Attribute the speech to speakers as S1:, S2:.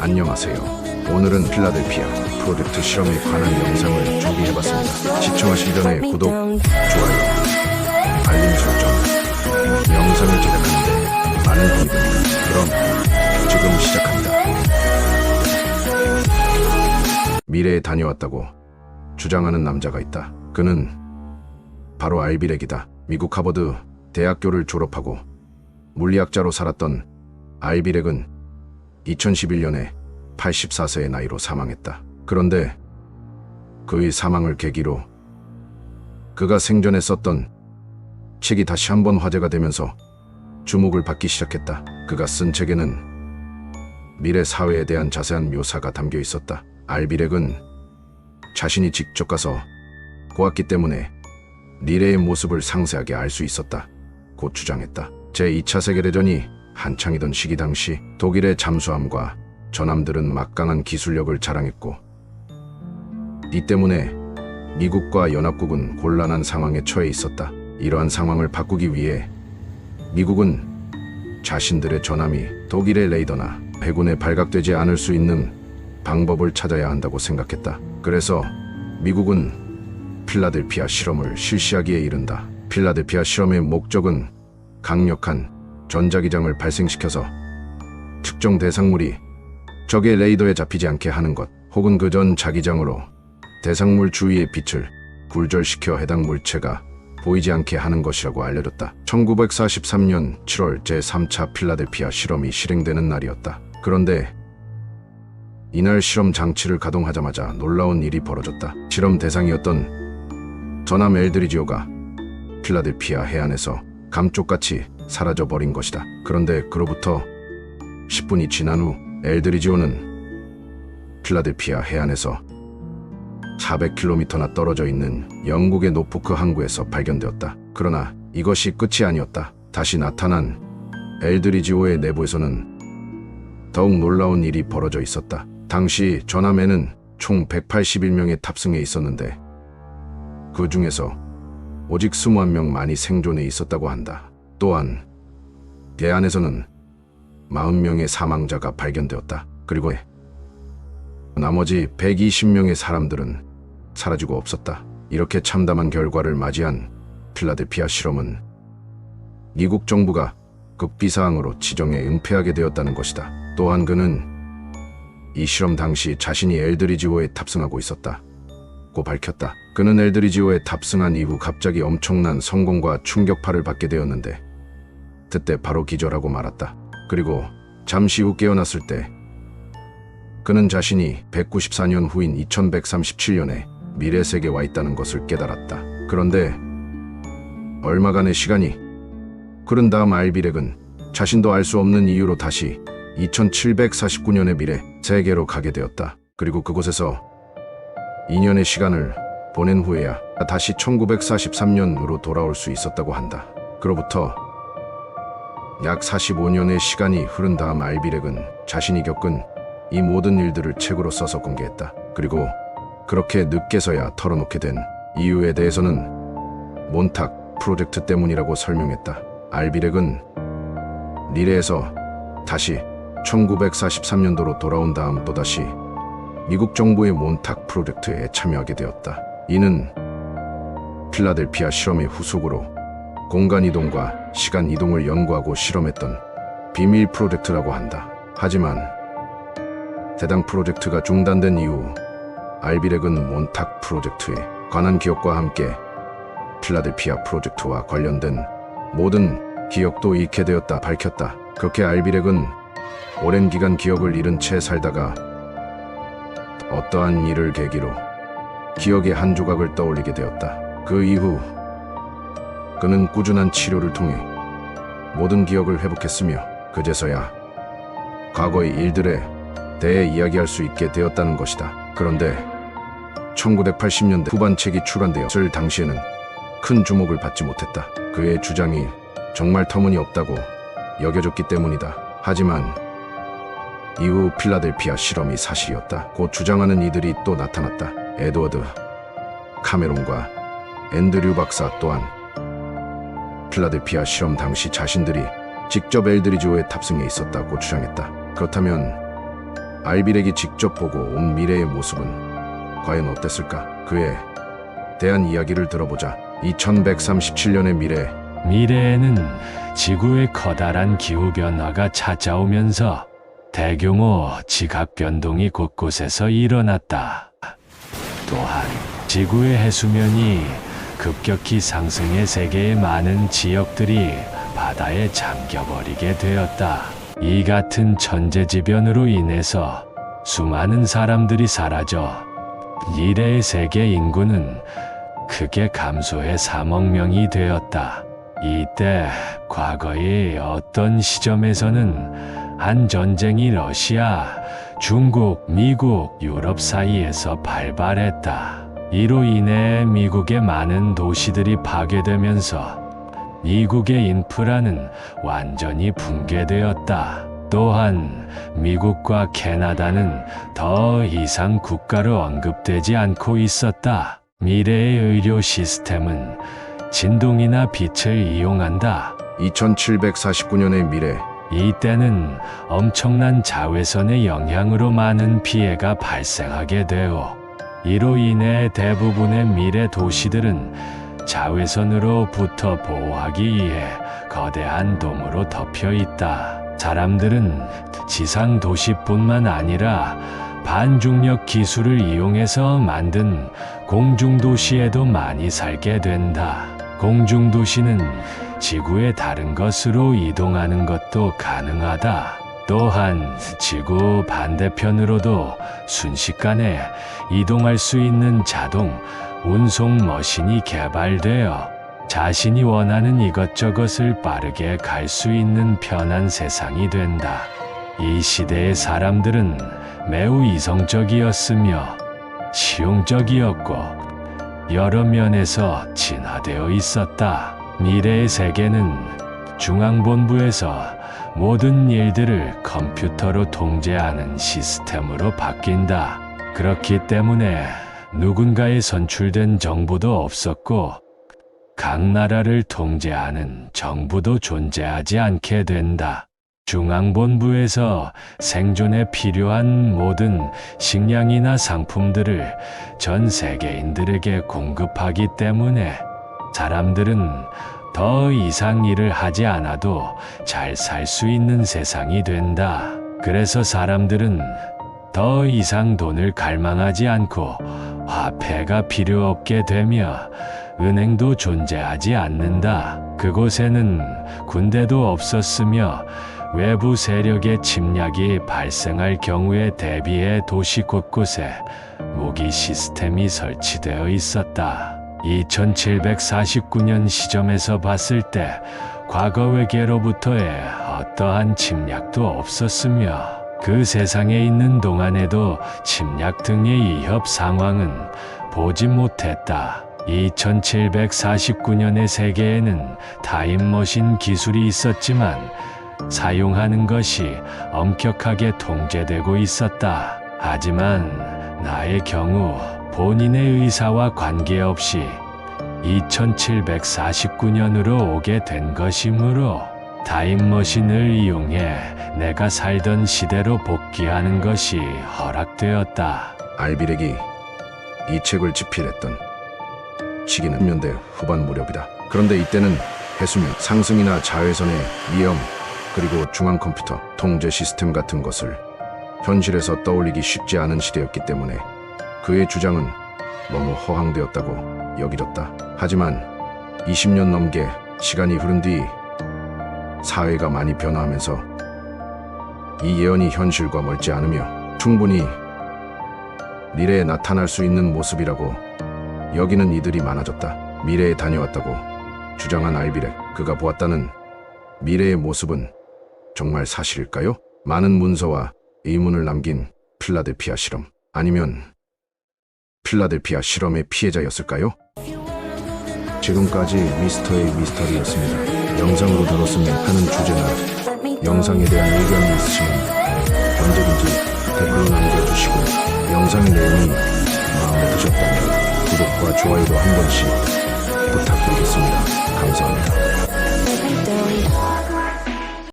S1: 안녕하세요. 오늘은 필라델피아 프로젝트 실험에 관한 영상을 준비해봤습니다. 시청하시기 전에 구독, 좋아요, 알림 설정, 영상을 제작하는데 많은 도움이 됩니다. 그럼 지금 시작합니다. 미래에 다녀왔다고 주장하는 남자가 있다. 그는 바로 알비렉이다. 미국 하버드 대학교를 졸업하고 물리학자로 살았던 알비렉은 2011년에 84세의 나이로 사망했다. 그런데 그의 사망을 계기로 그가 생전에 썼던 책이 다시 한번 화제가 되면서 주목을 받기 시작했다. 그가 쓴 책에는 미래 사회에 대한 자세한 묘사가 담겨 있었다. 알비렉은 자신이 직접 가서 보았기 때문에 미래의 모습을 상세하게 알 수 있었다. 곧 주장했다. 제2차 세계대전이 한창이던 시기 당시 독일의 잠수함과 전함들은 막강한 기술력을 자랑했고 이 때문에 미국과 연합국은 곤란한 상황에 처해 있었다. 이러한 상황을 바꾸기 위해 미국은 자신들의 전함이 독일의 레이더나 해군에 발각되지 않을 수 있는 방법을 찾아야 한다고 생각했다. 그래서 미국은 필라델피아 실험을 실시하기에 이른다. 필라델피아 실험의 목적은 강력한 전자기장을 발생시켜서 특정 대상물이 적의 레이더에 잡히지 않게 하는 것, 혹은 그 전 자기장으로 대상물 주위의 빛을 굴절시켜 해당 물체가 보이지 않게 하는 것이라고 알려졌다. 1943년 7월 제3차 필라델피아 실험이 실행되는 날이었다. 그런데 이날 실험 장치를 가동하자마자 놀라운 일이 벌어졌다. 실험 대상이었던 전함 엘드리지오가 필라델피아 해안에서 감쪽같이 사라져버린 것이다. 그런데 그로부터 10분이 지난 후 엘드리지오는 필라델피아 해안에서 400km나 떨어져 있는 영국의 노포크 항구에서 발견되었다. 그러나 이것이 끝이 아니었다. 다시 나타난 엘드리지오의 내부에서는 더욱 놀라운 일이 벌어져 있었다. 당시 전함에는 총 181명의 탑승해 있었는데 그 중에서 오직 21명만이 생존해 있었다고 한다. 또한 배 안에서는 40명의 사망자가 발견되었다. 그리고 나머지 120명의 사람들은 사라지고 없었다. 이렇게 참담한 결과를 맞이한 필라델피아 실험은 미국 정부가 극비사항으로 지정해 은폐하게 되었다는 것이다. 또한 그는 이 실험 당시 자신이 엘드리지오에 탑승하고 있었다고 밝혔다. 그는 엘드리지오에 탑승한 이후 갑자기 엄청난 성공과 충격파를 받게 되었는데 그때 바로 기절하고 말았다. 그리고 잠시 후 깨어났을 때 그는 자신이 194년 후인 2137년에 미래 세계에 와 있다는 것을 깨달았다. 그런데 얼마간의 시간이 흐른 다음 알비렉은 자신도 알 수 없는 이유로 다시 2749년의 미래 세계로 가게 되었다. 그리고 그곳에서 2년의 시간을 보낸 후에야 다시 1943년으로 돌아올 수 있었다고 한다. 그로부터 약 45년의 시간이 흐른 다음 알비렉은 자신이 겪은 이 모든 일들을 책으로 써서 공개했다. 그리고 그렇게 늦게서야 털어놓게 된 이유에 대해서는 몬탁 프로젝트 때문이라고 설명했다. 알비렉은 미래에서 다시 1943년도로 돌아온 다음 또다시 미국 정부의 몬탁 프로젝트에 참여하게 되었다. 이는 필라델피아 실험의 후속으로 공간 이동과 시간 이동을 연구하고 실험했던 비밀 프로젝트라고 한다. 하지만 해당 프로젝트가 중단된 이후 알비렉은 몬탁 프로젝트에 관한 기억과 함께 필라델피아 프로젝트와 관련된 모든 기억도 잃게 되었다 밝혔다. 그렇게 알비렉은 오랜 기간 기억을 잃은 채 살다가 어떠한 일을 계기로 기억의 한 조각을 떠올리게 되었다. 그 이후 그는 꾸준한 치료를 통해 모든 기억을 회복했으며 그제서야 과거의 일들에 대해 이야기할 수 있게 되었다는 것이다. 그런데 1980년대 후반 책이 출간되었을 당시에는 큰 주목을 받지 못했다. 그의 주장이 정말 터무니없다고 여겨졌기 때문이다. 하지만 이후 필라델피아 실험이 사실이었다. 곧 주장하는 이들이 또 나타났다. 에드워드 카메론과 앤드류 박사 또한 필라델피아 실험 당시 자신들이 직접 엘드리지오에 탑승해 있었다고 주장했다. 그렇다면 알비렉이 직접 보고 온 미래의 모습은 과연 어땠을까? 그에 대한 이야기를 들어보자. 2137년의 미래.
S2: 미래에는 지구의 커다란 기후변화가 찾아오면서 대규모 지각 변동이 곳곳에서 일어났다. 또한 지구의 해수면이 급격히 상승해 세계의 많은 지역들이 바다에 잠겨버리게 되었다. 이 같은 천재지변으로 인해서 수많은 사람들이 사라져 미래의 세계 인구는 크게 감소해 3억 명이 되었다. 이때 과거의 어떤 시점에서는 한 전쟁이 러시아, 중국, 미국, 유럽 사이에서 발발했다. 이로 인해 미국의 많은 도시들이 파괴되면서 미국의 인프라는 완전히 붕괴되었다. 또한 미국과 캐나다는 더 이상 국가로 언급되지 않고 있었다. 미래의 의료 시스템은 진동이나 빛을 이용한다.
S1: 2749년의 미래.
S2: 이때는 엄청난 자외선의 영향으로 많은 피해가 발생하게 되어 이로 인해 대부분의 미래 도시들은 자외선으로부터 보호하기 위해 거대한 돔으로 덮여 있다. 사람들은 지상 도시뿐만 아니라 반중력 기술을 이용해서 만든 공중도시에도 많이 살게 된다. 공중도시는 지구의 다른 것으로 이동하는 것도 가능하다. 또한 지구 반대편으로도 순식간에 이동할 수 있는 자동 운송 머신이 개발되어 자신이 원하는 이것저것을 빠르게 갈 수 있는 편한 세상이 된다. 이 시대의 사람들은 매우 이성적이었으며 실용적이었고 여러 면에서 진화되어 있었다. 미래의 세계는 중앙본부에서 모든 일들을 컴퓨터로 통제하는 시스템으로 바뀐다. 그렇기 때문에 누군가의 선출된 정부도 없었고 각 나라를 통제하는 정부도 존재하지 않게 된다. 중앙본부에서 생존에 필요한 모든 식량이나 상품들을 전 세계인들에게 공급하기 때문에 사람들은 더 이상 일을 하지 않아도 잘 살 수 있는 세상이 된다. 그래서 사람들은 더 이상 돈을 갈망하지 않고 화폐가 필요 없게 되며 은행도 존재하지 않는다. 그곳에는 군대도 없었으며 외부 세력의 침략이 발생할 경우에 대비해 도시 곳곳에 무기 시스템이 설치되어 있었다. 2749년 시점에서 봤을 때 과거 외계로부터의 어떠한 침략도 없었으며 그 세상에 있는 동안에도 침략 등의 위협 상황은 보지 못했다. 2749년의 세계에는 타임머신 기술이 있었지만 사용하는 것이 엄격하게 통제되고 있었다. 하지만 나의 경우 본인의 의사와 관계없이 2749년으로 오게 된 것이므로 타임머신을 이용해 내가 살던 시대로 복귀하는 것이 허락되었다.
S1: 알비렉이 이 책을 집필했던 시기는 년대 후반 무렵이다. 그런데 이때는 해수면 상승이나 자외선의 위험, 그리고 중앙 컴퓨터 통제 시스템 같은 것을 현실에서 떠올리기 쉽지 않은 시대였기 때문에 그의 주장은 너무 허황되었다고 여겨졌다. 하지만 20년 넘게 시간이 흐른 뒤 사회가 많이 변화하면서 이 예언이 현실과 멀지 않으며 충분히 미래에 나타날 수 있는 모습이라고 여기는 이들이 많아졌다. 미래에 다녀왔다고 주장한 알비렉, 그가 보았다는 미래의 모습은 정말 사실일까요? 많은 문서와 의문을 남긴 필라델피아 실험, 아니면 필라델피아 실험의 피해자였을까요? 지금까지 미스터의 미스터리였습니다. 영상으로 들었으면 하는 주제나 영상에 대한 의견이 있으시면 언제든지 댓글로 남겨주시고, 영상의 내용이 마음에 드셨다면 구독과 좋아요도 한 번씩 부탁드리겠습니다. 감사합니다.